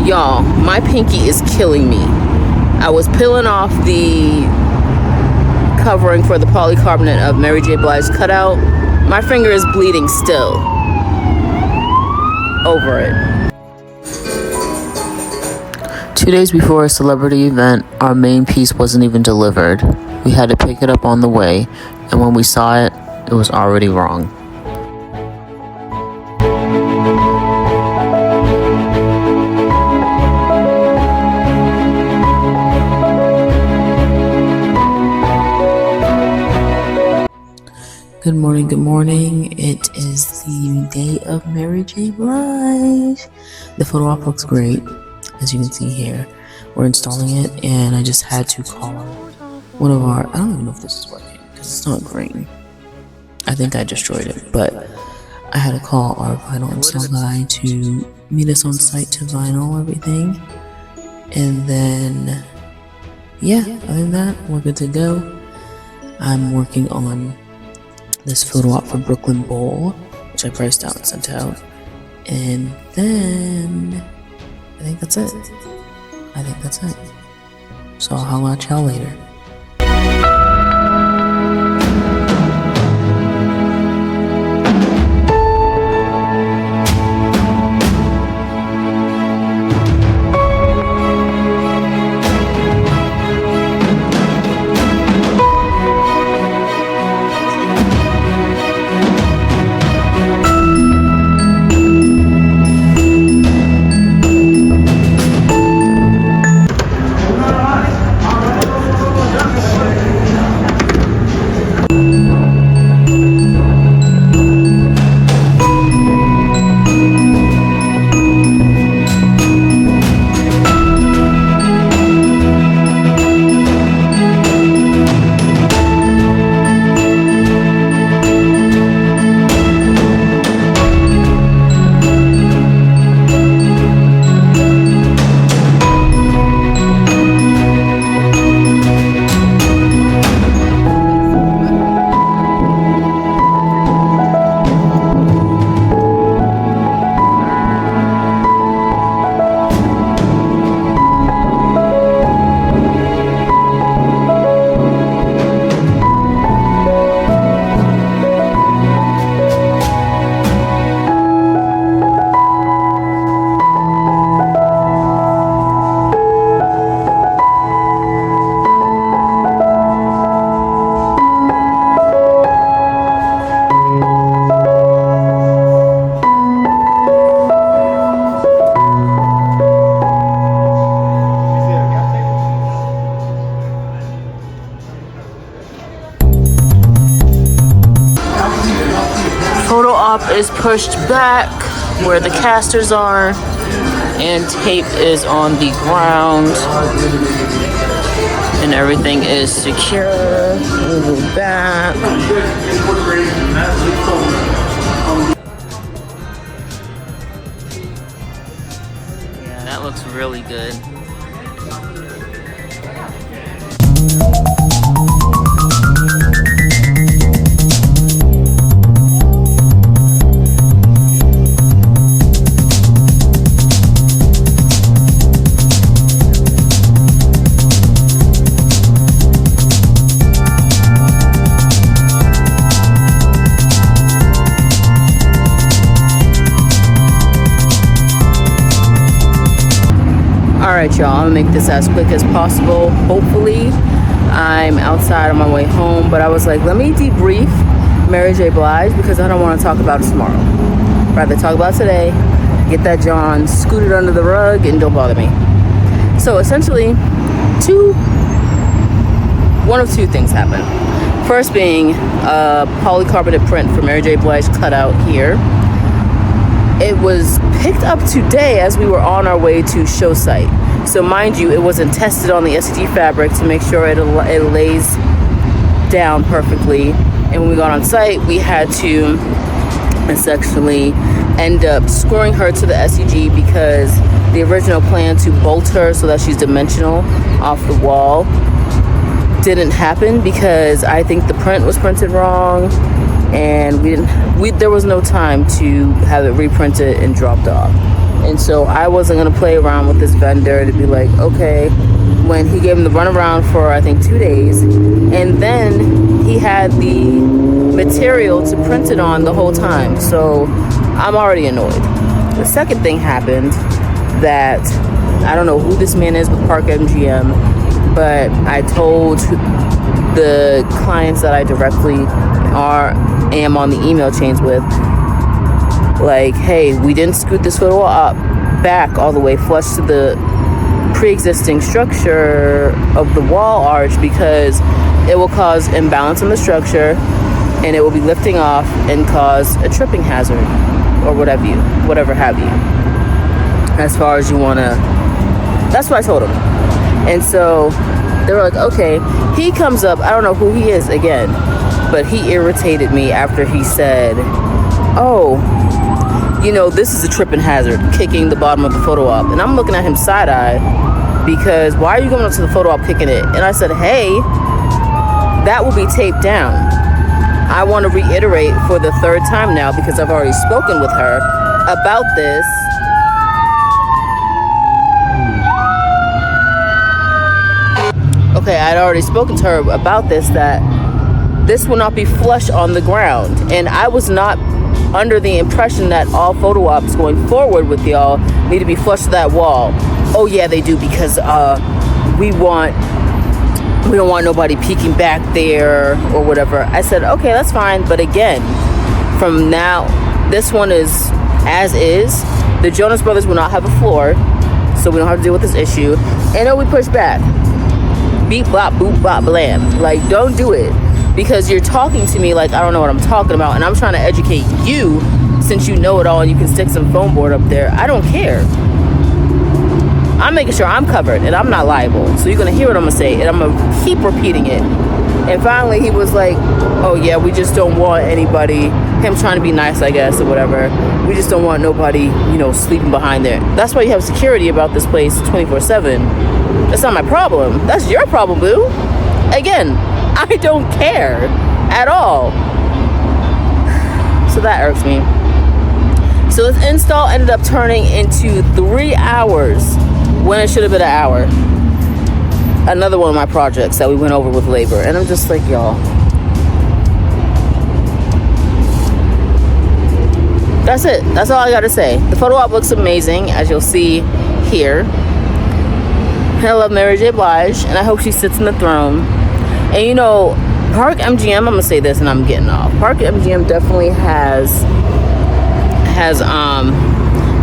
Y'all, my pinky is killing me. I was peeling off the covering for the polycarbonate of Mary J Blige cutout. My finger is bleeding still over it. 2 days before a celebrity event, our main piece wasn't even delivered. We had to pick it up on the way, and when we saw it, it was already wrong. Good morning, good morning. It is the day of Mary J Blige. The photo op looks great, as you can see here. We're installing it, and I just had to call one of our, I don't even know if this is working, because it's not green. I think I destroyed it, but I had to call our vinyl install guy to meet us on site to vinyl everything. And then, yeah, other than that, we're good to go. I'm working on this photo op for Brooklyn Bowl, which I priced out and sent out. And then I think that's it. So I'll holla at y'all later. Photo op is pushed back where the casters are, and tape is on the ground, and everything is secure. Move back. Yeah, that looks really good. Alright y'all, I'm gonna make this as quick as possible. Hopefully I'm outside on my way home, but I was like, let me debrief Mary J Blige because I don't want to talk about it tomorrow. Rather talk about today, get that John scooted under the rug, and don't bother me. So essentially, one of two things happened. First being a polycarbonate print for Mary J Blige cut out here. It was picked up today as we were on our way to show site. So mind you, it wasn't tested on the SCG fabric to make sure it lays down perfectly. And when we got on site, we had to essentially end up screwing her to the SCG because the original plan to bolt her so that she's dimensional off the wall didn't happen because I think the print was printed wrong, and there was no time to have it reprinted and dropped off. And so I wasn't gonna play around with this vendor to be like, okay, when he gave him the runaround for I think 2 days, and then he had the material to print it on the whole time. So I'm already annoyed. The second thing happened that I don't know who this man is with Park MGM, but I told the clients that I directly am on the email chains with, like, hey, we didn't scoot this photo up back all the way flush to the pre-existing structure of the wall arch because it will cause imbalance in the structure and it will be lifting off and cause a tripping hazard or whatever have you, as far as you want to. That's what I told him. And so they were like, okay. He comes up, I don't know who he is again, but he irritated me after he said, oh, you know, this is a tripping hazard, kicking the bottom of the photo op. And I'm looking at him side-eye because why are you going up to the photo op kicking it? And I said, hey, that will be taped down. I want to reiterate for the third time now, because I've already spoken with her about this. Okay, I'd already spoken to her about this, that this will not be flush on the ground. And I was not under the impression that all photo ops going forward with y'all need to be flush to that wall. Oh yeah, they do, because we don't want nobody peeking back there or whatever. I said, okay, that's fine. But again, from now, this one is as is. The Jonas Brothers will not have a floor, so we don't have to deal with this issue. And then we push back. Beep, bop, boop, bop, blam. Like, don't do it. Because you're talking to me like I don't know what I'm talking about. And I'm trying to educate you, since you know it all and you can stick some foam board up there. I don't care. I'm making sure I'm covered and I'm not liable. So you're going to hear what I'm going to say, and I'm going to keep repeating it. And finally he was like, oh yeah, we just don't want anybody, him trying to be nice, I guess, or whatever. We just don't want nobody, you know, sleeping behind there. That's why you have security about this place 24/7. That's not my problem. That's your problem, boo. Again, I don't care at all. So that irks me. So this install ended up turning into 3 hours when it should have been an hour. Another one of my projects that we went over with labor. And I'm just like, y'all. That's it. That's all I gotta say. The photo op looks amazing, as you'll see here. I love Mary J Blige, and I hope she sits in the throne. And you know, Park MGM, I'm gonna say this and I'm getting off. Park MGM definitely has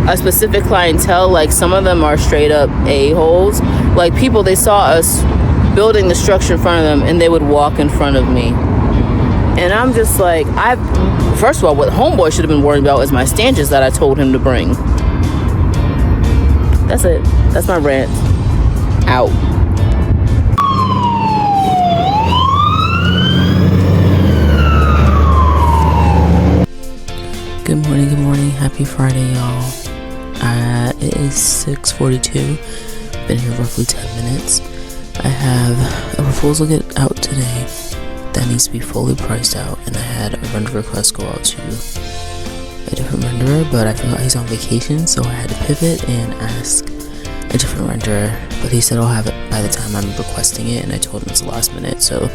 a specific clientele. Like, some of them are straight up a-holes. Like, people, they saw us building the structure in front of them and they would walk in front of me. And I'm just like, first of all, what homeboy should have been worried about is my stanchions that I told him to bring. That's it. That's my rant. Out. Good morning, happy Friday, y'all. It is 6:42, been here roughly 10 minutes. I have a proposal get out today that needs to be fully priced out, and I had a render request go out to a different renderer, but I forgot he's on vacation, so I had to pivot and ask a different renderer, but he said I'll have it by the time I'm requesting it, and I told him it's the last minute. So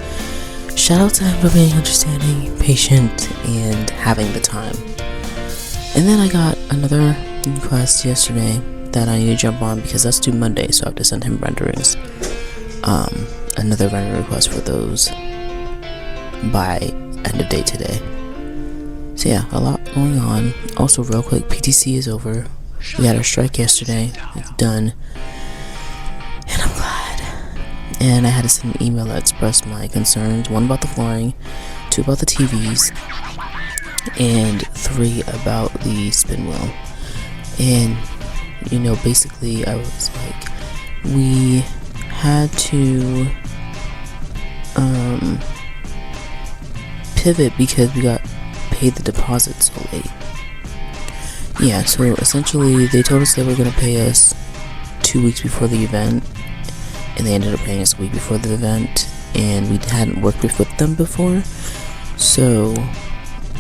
shout out to him for being understanding, patient, and having the time. And then I got another request yesterday that I need to jump on, because that's due Monday, so I have to send him renderings. Another render request for those by end of day today. So yeah, a lot going on. Also, real quick, PTC is over. We had our strike yesterday. It's done. And I'm glad. And I had to send an email that expressed my concerns. 1 about the flooring, 2 about the TVs, and 3 about the spin wheel. And, you know, basically I was like, we had to pivot because we got paid the deposit so late. Yeah, so essentially they told us they were going to pay us 2 weeks before the event, and they ended up paying us a week before the event, and we hadn't worked with them before, so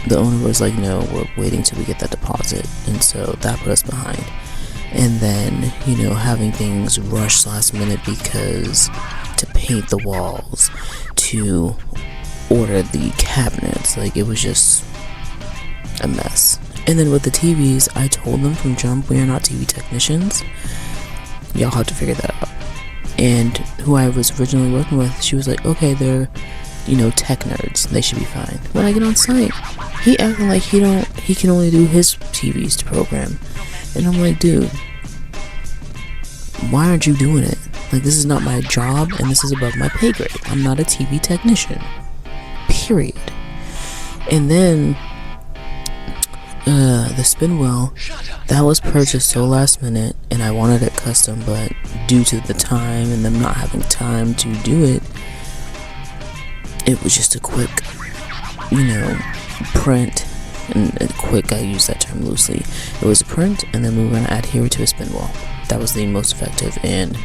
the owner was like, no, we're waiting till we get that deposit, and so that put us behind. and then, you know, having things rushed last minute because to paint the walls, to order the cabinets, like it was just a mess. And then with the TVs, I told them from jump, we are not TV technicians, y'all have to figure that out. And who I was originally working with, she was like, okay, they're, you know, tech nerds, they should be fine. When I get on site, he acting like he can only do his TVs to program. And I'm like, dude, why aren't you doing it? Like, this is not my job, and this is above my pay grade. I'm not a TV technician, period. And then the spin wheel, that was purchased so last minute, and I wanted it custom, but due to the time and them not having time to do it, it was just a quick, you know, print. And quick, I use that term loosely. It was a print, and then we were going to adhere to a spin wheel. That was the most effective and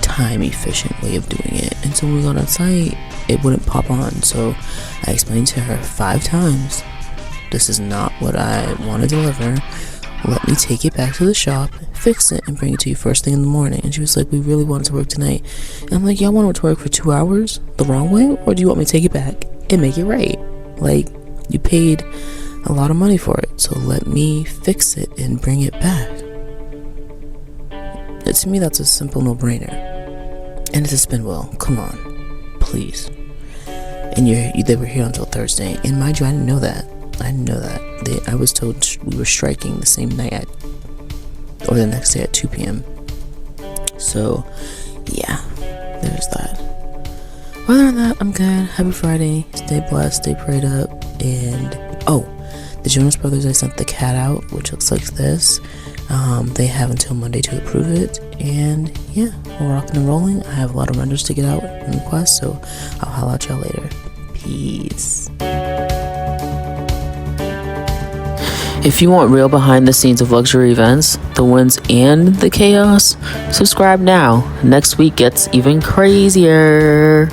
time efficient way of doing it. And so when we got on site, it wouldn't pop on. So I explained to her 5 times, this is not what I want to deliver. Let me take it back to the shop, fix it, and bring it to you first thing in the morning. And she was like, we really want it to work tonight. And I'm like, y'all want it to work for 2 hours the wrong way? Or do you want me to take it back and make it right? Like, you paid a lot of money for it, so let me fix it and bring it back. To me, that's a simple no-brainer. And it's a spin wheel. Come on, please. And they were here until Thursday. And mind you, I didn't know that. I was told we were striking the same night or the next day at 2 p.m. So, yeah, there's that. Other than that, I'm good. Happy Friday. Stay blessed, stay prayed up. And, the Jonas Brothers, I sent the cat out, which looks like this. They have until Monday to approve it. And, yeah, we're rocking and rolling. I have a lot of renders to get out and request, so I'll holla at y'all later. Peace. If you want real behind the scenes of luxury events, the wins and the chaos, subscribe now. Next week gets even crazier.